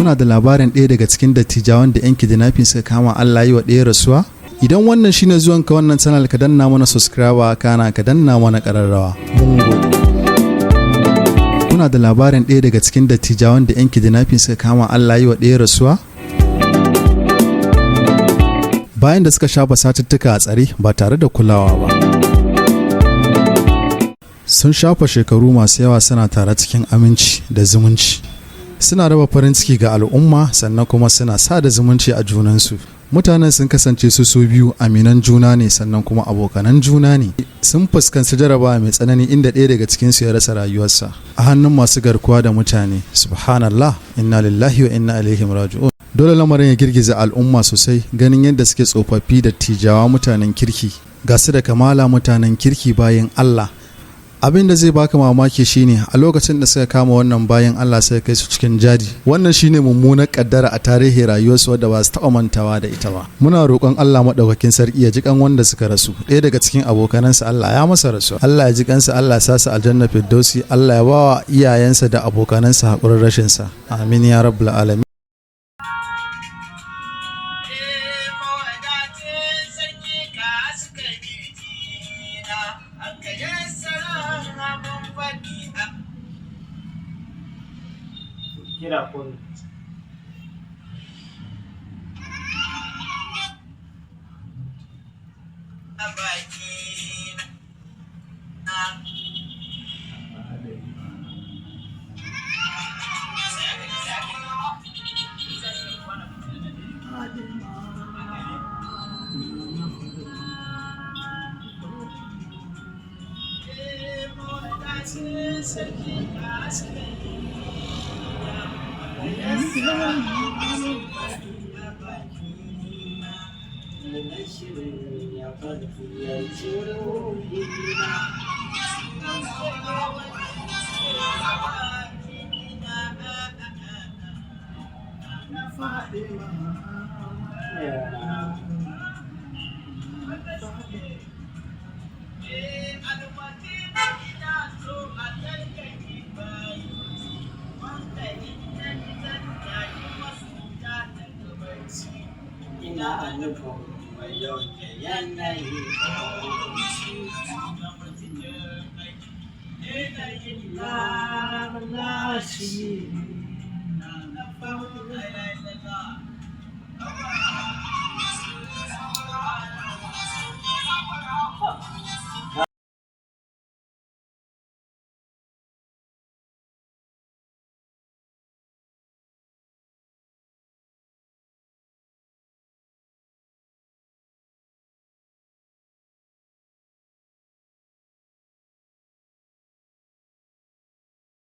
Kuna da labarin ɗaya daga cikin dattijawan da 'yan kidnapping suka kama Allah yi wa ɗaya rasuwa? Idan wannan shine zuwanka wannan channel, ka danna mana subscriber kana ka danna mana ƙararrawa. Mun gode. Kuna da labarin ɗaya daga cikin dattijawan da 'yan kidnapping suka kama Allah yi wa ɗaya rasuwa? Bayan da suka shafa satuttuka a tsare ba tare da kulawa ba. Sun shafa shekaru masu yawa suna tare cikin aminci da zumunci. Suna raba farin ciki ga al'umma sannan kuma suna sada zumunci a junansu. Mutanen sun kasance su biyu aminan juna ne sannan kuma abokanan juna ne. Sun fuskanci jarabawa mai tsanani inda ɗaya daga cikinsu ya rasa rayuwarsa a hannun masu garkuwa da mutane. Subhanallah, innalillahi wa inna ilaihi raji'un. Dole lamarin ya girgiza al'umma sosai ganin yadda suke tsofaffi da tijawa mutanen kirki. Ga su da kamala mutanen kirki bayan Allah. Abin da zai baka mamaki shine a lokacin da suka kama wannan bayan Allah sai kai su cikin jadi. Wannan shine mummunar kaddara a tarihin rayuwarsu wadda ba su taɓa mantawa da ita ba. Muna roƙon Allah maɗaukakin sarki ya ji kan wanda suka rasu. Ɗaya daga cikin abokanansa Allah ya masa rasu. Allah ya ji kansa, Allah ya sa su aljanna firdausi, Allah ya bawa iyayensa da abokanansa haƙurin rashin sa. Amin ya rabbul alamin. Kira kun ina nufin mai yau da yanayi